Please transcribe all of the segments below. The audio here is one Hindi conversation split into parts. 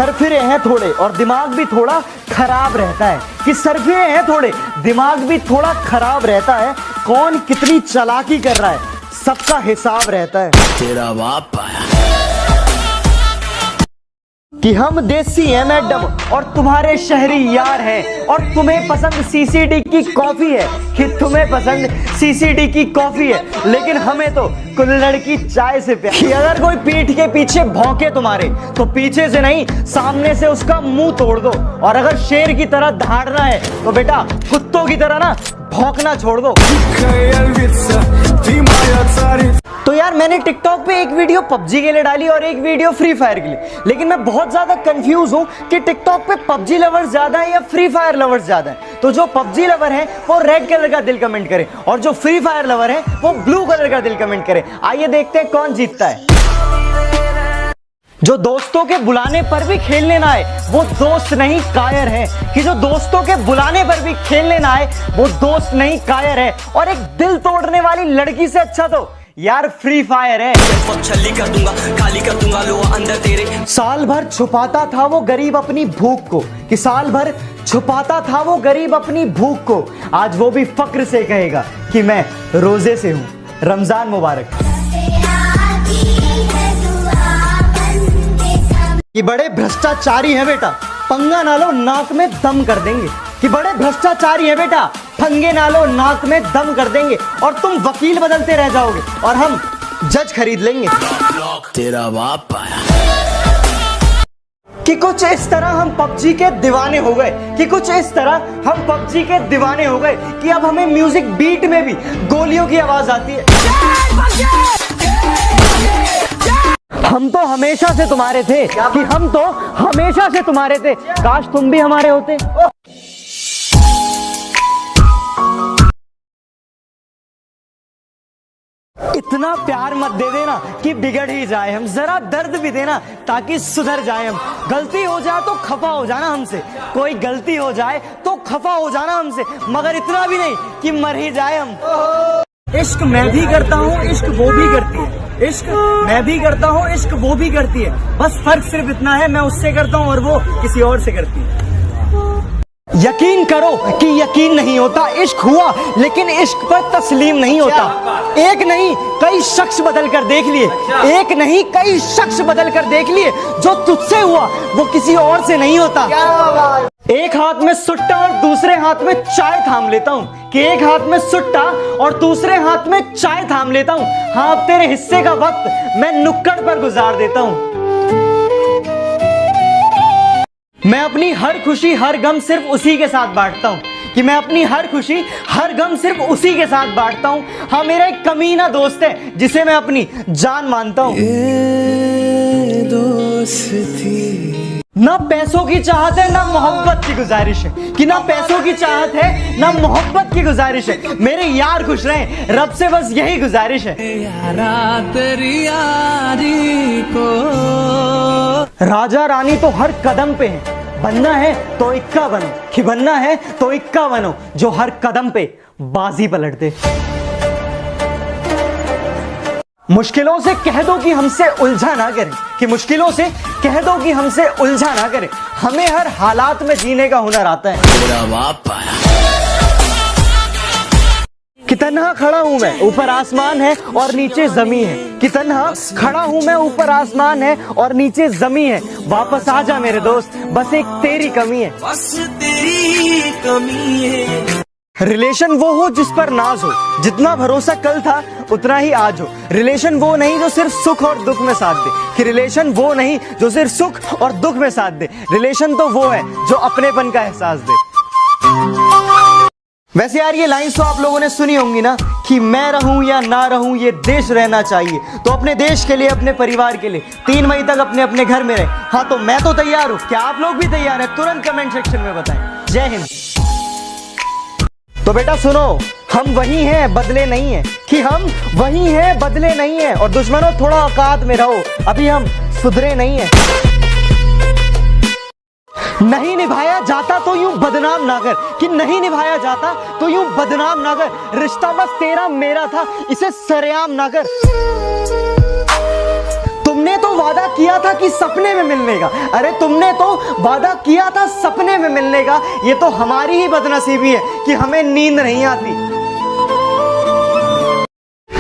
सरफिरे हैं थोड़े और दिमाग भी थोड़ा खराब रहता है, कि सरफिरे हैं थोड़े दिमाग भी थोड़ा खराब रहता है। कौन कितनी चालाकी कर रहा है सबका हिसाब रहता है। तेरा बाप आया कि हम देसी हैं मैडम और तुम्हारे शहरी यार हैं, और तुम्हें पसंद सीसीडी की कॉफी है, कि तुम्हें पसंद सीसीडी की कॉफी है, लेकिन हमें तो कुल्हड़ की चाय से प्यार। कि अगर कोई पीठ के पीछे भौंके तुम्हारे तो पीछे से नहीं सामने से उसका मुंह तोड़ दो, और अगर शेर की तरह दहाड़ना है तो बेटा कुत्तों की तरह ना भौंकना छोड़ दो। तो यार मैंने टिकटॉक पे एक वीडियो पबजी के लिए डाली और एक वीडियो फ्री फायर के लिए, लेकिन मैं बहुत ज्यादा कंफ्यूज हूं कि टिकटॉक पे पबजी लवर्स ज्यादा है या फ्री फायर लवर्स ज्यादा है। तो जो पबजी लवर है वो रेड कलर का दिल कमेंट करे और जो फ्री फायर लवर है वो ब्लू कलर का दिल कमेंट करे। आइए देखते हैं कौन जीतता है। जो दोस्तों के बुलाने पर भी खेलने ना आए वो दोस्त नहीं कायर है, कि जो दोस्तों के बुलाने पर भी खेलने ना आए वो दोस्त नहीं कायर है। और एक दिल तोड़ने वाली लड़की से अच्छा तो यार फ्री फायर है। छल्ली कर दूंगा, खाली कर दूंगा लोहा अंदर तेरे। साल भर छुपाता था वो गरीब अपनी भूख को, कि साल भर छुपाता था वो गरीब अपनी भूख को, आज वो भी फक्र से कहेगा कि मैं रोजे से हूं। रमजान मुबारक। कि बड़े भ्रष्टाचारी हैं बेटा, पंगा ना लो नाक में दम कर देंगे। कि बड़े भ्रष्टाचारी हैं बेटा, पंगे ना लो नाक में दम कर देंगे। और तुम वकील बदलते रह जाओगे और हम जज खरीद लेंगे। तेरा बाप आया। कि कुछ इस तरह हम पबजी के दीवाने हो गए, कि कुछ इस तरह हम पबजी के दीवाने हो गए कि अब हमें म्यूजिक बीट में भी गोलियों की आवाज आती है। हम तो हमेशा से तुम्हारे थे, कि हम तो हमेशा से तुम्हारे थे, काश तुम भी हमारे होते। इतना प्यार मत दे देना कि बिगड़ ही जाए हम, जरा दर्द भी देना ताकि सुधर जाए हम। गलती हो जाए तो खफा हो जाना हमसे, कोई गलती हो जाए तो खफा हो जाना हमसे, मगर इतना भी नहीं कि मर ही जाए हम। इश्क मैं भी करता हूँ, इश्क वो भी करती है, इश्क मैं भी करता हूँ, इश्क वो भी करती है, बस फर्क सिर्फ इतना है मैं उससे करता हूँ और वो किसी और से करती है। यकीन करो कि यकीन नहीं होता, इश्क हुआ लेकिन इश्क पर तस्लीम नहीं होता। एक नहीं कई शख्स बदल कर देख लिए, एक नहीं कई शख्स बदल कर देख लिए, जो तुझसे हुआ वो किसी और से नहीं होता। एक हाथ में सुट्टा और दूसरे हाथ में चाय थाम लेता हूँ, कि एक हाथ में सुट्टा और दूसरे हाथ में चाय थाम लेता हूँ। हाँ अब तेरे हिस्से का वक्त मैं नुक्कड़ पर गुजार देता हूँ। मैं अपनी हर खुशी हर गम सिर्फ उसी के साथ बांटता हूँ, कि मैं अपनी हर खुशी हर गम सिर्फ उसी के साथ बांटता हूँ। हाँ मेरा एक कमीना दोस्त है जिसे मैं अपनी जान मानता हूँ। ना पैसों की चाहत है ना मोहब्बत की गुजारिश है, कि ना पैसों की चाहत है ना मोहब्बत की गुजारिश है। मेरे यार खुश रहें रब से बस यही गुजारिश है। यारा तेरी यारी को राजा रानी तो हर कदम पे है, बनना है तो इक्का बनो, कि बनना है तो इक्का बनो, जो हर कदम पे बाजी पलट दे। मुश्किलों से कह दो कि हमसे उलझा ना करें, कि मुश्किलों से कह दो कि हमसे उलझा ना करें, हमें हर हालात में जीने का हुनर आता है। तेरा बाप आया। कि तन्हा खड़ा हूं मैं ऊपर आसमान है और नीचे जमी है, कि तन्हा खड़ा हूं मैं ऊपर आसमान है और नीचे जमी है, वापस आ जा मेरे दोस्त बस एक तेरी कमी है। बस तेरी कमी है। रिलेशन वो हो जिस पर नाज हो, जितना भरोसा कल था उतना ही आज हो। रिलेशन वो नहीं जो सिर्फ सुख और दुख में साथ दे, कि रिलेशन वो नहीं जो सिर्फ सुख और दुख में साथ दे, रिलेशन तो वो है जो अपनेपन का एहसास दे। वैसे यार ये लाइंस तो आप लोगों ने सुनी होंगी ना, कि मैं रहूं या ना रहूं ये देश रहना चाहिए। तो अपने देश के लिए अपने परिवार के लिए 3 मई तक अपने अपने घर में रहे। हाँ तो मैं तो तैयार हूं, क्या आप लोग भी तैयार हैं? तुरंत कमेंट सेक्शन में बताएं। जय हिंद। तो बेटा सुनो, हम वही हैं बदले नहीं हैं, कि हम वही हैं बदले नहीं हैं। और दुश्मनों थोड़ा औकात में रहो, अभी हम सुधरे नहीं हैं। नहीं निभाया जाता तो यूं बदनाम ना कर, कि नहीं निभाया जाता तो यूं बदनाम ना कर, रिश्ता बस तेरा मेरा था इसे सरेआम ना कर। तुमने तो वादा किया था कि सपने में मिलने का, अरे तुमने तो वादा किया था सपने में मिलने का। ये तो हमारी ही बदनसीबी है कि हमें नींद नहीं आती।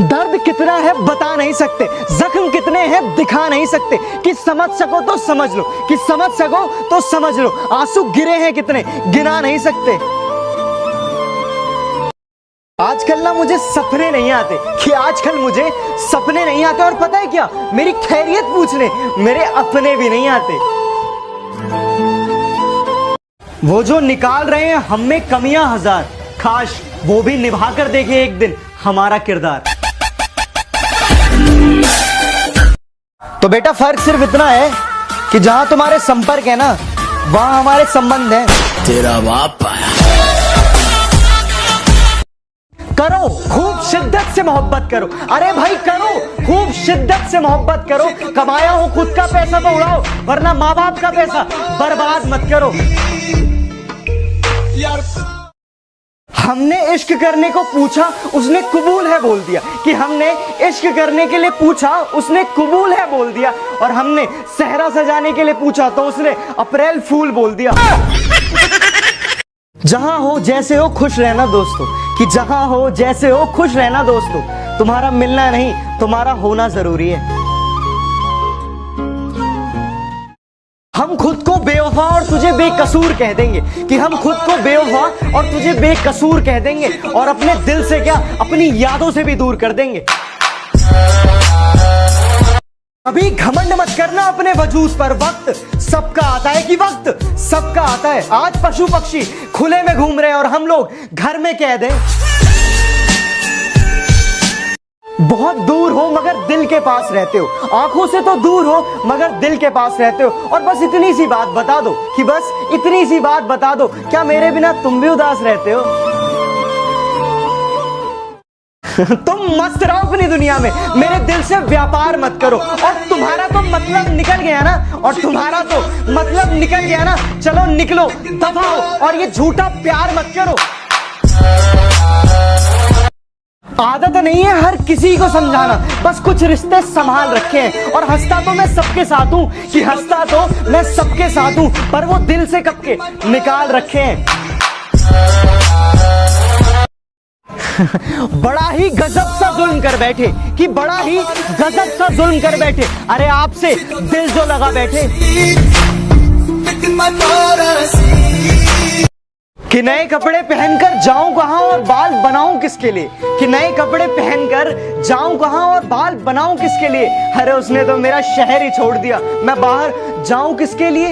दर्द कितना है बता नहीं सकते, जख्म कितने हैं दिखा नहीं सकते। कि समझ सको तो समझ लो, कि समझ सको तो समझ लो। आंसू गिरे हैं कितने गिना नहीं सकते। आजकल ना मुझे सपने नहीं आते, कि आजकल मुझे सपने नहीं आते। और पता है क्या, मेरी खैरियत पूछने मेरे अपने भी नहीं आते। वो जो निकाल रहे हैं हम में कमियां हजार, काश वो भी निभा कर देखे एक दिन हमारा किरदार। तो बेटा फर्क सिर्फ इतना है कि जहां तुम्हारे संपर्क है ना, वहां हमारे संबंध है। तेरा बाप आया। करो खूब शिद्दत से मोहब्बत करो, अरे भाई करो खूब शिद्दत से मोहब्बत करो। कमाया हो खुद का पैसा तो उड़ाओ, वरना माँ बाप का पैसा बर्बाद मत करो। हमने इश्क करने को पूछा, उसने कबूल है बोल दिया। कि हमने इश्क करने के लिए पूछा, उसने कबूल है बोल दिया। और हमने सहरा सजाने के लिए पूछा तो उसने अप्रैल फूल बोल दिया। जहां हो जैसे हो खुश रहना दोस्तों, कि जहां हो जैसे हो खुश रहना दोस्तों। तुम्हारा मिलना नहीं, तुम्हारा होना जरूरी है। हम खुद को बेवफा और तुझे बेकसूर कह देंगे, कि हम खुद को बेवफा और तुझे बेकसूर कह देंगे। और अपने दिल से क्या, अपनी यादों से भी दूर कर देंगे। अभी घमंड मत करना अपने वजूद पर, वक्त सबका आता है कि वक्त सबका आता है। आज पशु पक्षी खुले में घूम रहे हैं और हम लोग घर में कैद हैं। बहुत दूर हो मगर दिल के पास रहते हो, आंखों से तो दूर हो मगर दिल के पास रहते हो। और बस इतनी सी बात बता दो, कि बस इतनी सी बात बता दो, क्या मेरे बिना तुम भी उदास रहते हो? तुम मस्त रहो अपनी दुनिया में, मेरे दिल से व्यापार मत करो। और तुम्हारा तो मतलब निकल गया ना, और तुम्हारा तो मतलब निकल गया ना, चलो निकलो दफा हो और ये झूठा प्यार मत करो। आदत नहीं है हर किसी को समझाना, बस कुछ रिश्ते संभाल रखे हैं। और हंसता तो मैं सबके साथ हूं, कि हंसता तो मैं सबके साथ हूं, पर वो दिल से कब के निकाल रखे हैं। बड़ा ही गजब सा जुल्म कर बैठे, कि बड़ा ही गजब सा जुल्म कर बैठे। अरे आपसे दिल जो लगा बैठे। कि नए कपड़े पहनकर जाऊं कहां और बाल बनाऊं किसके लिए, कि नए कपड़े पहनकर जाऊं कहां और बाल बनाऊं किसके लिए। अरे उसने तो मेरा शहर ही छोड़ दिया, मैं बाहर जाऊं किसके लिए।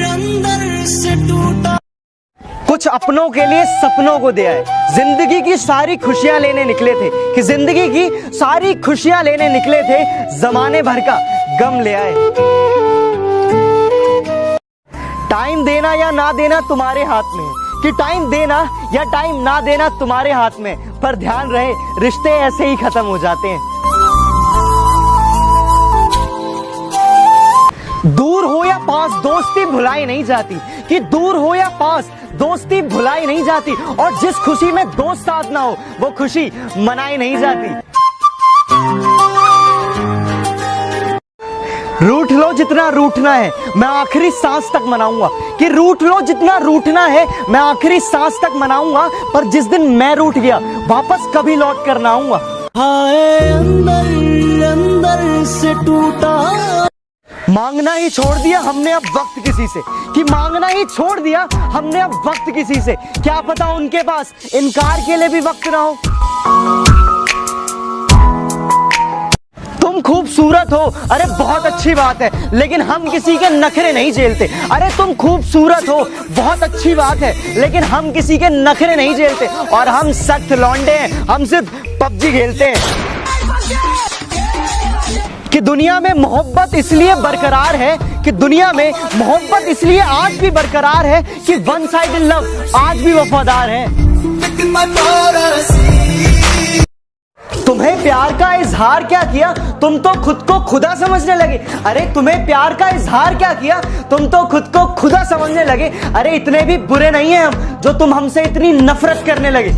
अंदर से टूटा कुछ अपनों के लिए सपनों को दे आए। जिंदगी की सारी खुशियां लेने निकले थे, कि जिंदगी की सारी खुशियां लेने निकले थे, जमाने भर का गम ले आए। टाइम देना या ना देना तुम्हारे हाथ में है, कि टाइम देना या टाइम ना देना तुम्हारे हाथ में। पर ध्यान रहे रिश्ते ऐसे ही खत्म हो जाते हैं। दूर हो या पास दोस्ती भुलाई नहीं जाती, कि दूर हो या पास दोस्ती भुलाई नहीं जाती। और जिस खुशी में दोस्त साथ ना हो वो खुशी मनाई नहीं जाती। रूठ लो जितना रूठना है, मैं आखिरी सांस तक मनाऊंगा। कि रूठ लो जितना रूठना है, मैं आखिरी सांस तक मनाऊंगा। पर जिस दिन मैं रूठ गया वापस कभी लौट कर ना आऊंगा। हाय अंदर अंदर से टूटा। मांगना ही छोड़ दिया हमने अब वक्त किसी से, कि मांगना ही छोड़ दिया हमने अब वक्त किसी से। क्या पता उनके पास इनकार के लिए भी वक्त ना हो। तुम खूबसूरत हो, अरे बहुत अच्छी बात है, लेकिन हम किसी के नखरे नहीं झेलते। अरे तुम खूबसूरत हो, बहुत अच्छी बात है, लेकिन हम किसी के नखरे नहीं झेलते। और हम सख्त लौंडे हैं, हम सिर्फ पबजी खेलते हैं। कि दुनिया में मोहब्बत इसलिए बरकरार है, कि दुनिया में मोहब्बत इसलिए आज भी बरकरार है, कि वन साइडेड लव आज भी वफादार है। तुम्हें प्यार का इजहार क्या किया, तुम तो खुद को खुदा समझने लगे। अरे तुम्हें प्यार का इजहार क्या किया, तुम तो खुद को खुदा समझने लगे। अरे इतने भी बुरे नहीं हैं हम, जो तुम हमसे इतनी नफरत करने लगे।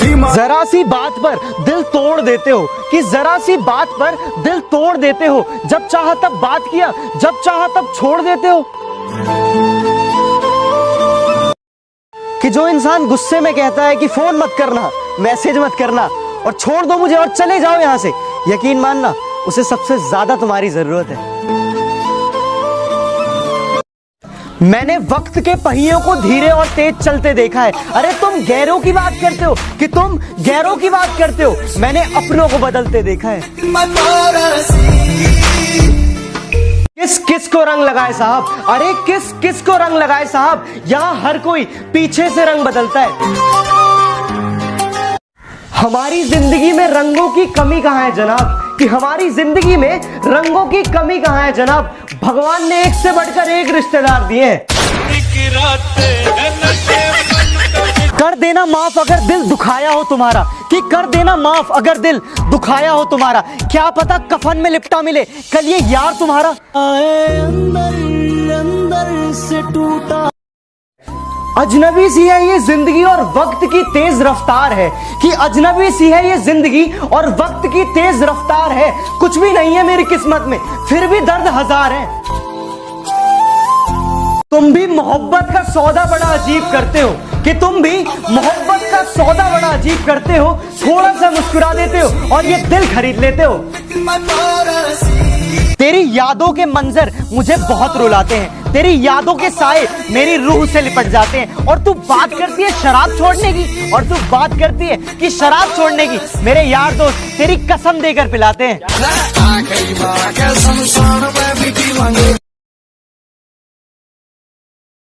जरा सी बात पर दिल तोड़ देते हो, कि जरा सी बात पर दिल तोड़ देते हो, जब चाहा तब बात किया, जब चाहा तब छोड़ देते हो। कि जो इंसान गुस्से में कहता है कि फोन मत करना, मैसेज मत करना और छोड़ दो मुझे और चले जाओ यहां से, यकीन मानना उसे सबसे ज्यादा तुम्हारी जरूरत है। मैंने वक्त के पहियों को धीरे और तेज चलते देखा है। अरे तुम गैरों की बात करते हो, कि तुम गैरों की बात करते हो, मैंने अपनों को बदलते देखा है। किस किस को रंग लगाए साहब, अरे किस किस को रंग लगाए साहब, यहाँ हर कोई पीछे से रंग बदलता है। हमारी जिंदगी में रंगों की कमी कहां है जनाब, कि हमारी जिंदगी में रंगों की कमी कहां है जनाब। भगवान ने एक से बढ़कर एक रिश्तेदार दिए हैं। कर देना माफ अगर दिल दुखाया हो तुम्हारा, कि कर देना माफ अगर दिल दुखाया हो तुम्हारा, क्या पता कफन में लिपटा मिले कल ये यार तुम्हारा। अंदर से टूटा अजनबी सी है ये जिंदगी और वक्त की तेज रफ्तार है, कि अजनबी सी है ये जिंदगी और वक्त की तेज रफ्तार है। कुछ भी नहीं है मेरी किस्मत में फिर भी दर्द हजार है। तुम भी मोहब्बत का सौदा बड़ा अजीब करते हो, कि तुम भी मोहब्बत का सौदा बड़ा अजीब करते हो। थोड़ा सा मुस्कुरा देते हो और ये दिल खरीद लेते हो। तेरी यादों के मंजर मुझे बहुत रुलाते हैं, तेरी यादों के साए मेरी रूह से लिपट जाते हैं। और तू बात करती है शराब छोड़ने की, और तू बात करती है कि शराब छोड़ने की, मेरे यार दोस्त तेरी कसम देकर पिलाते हैं।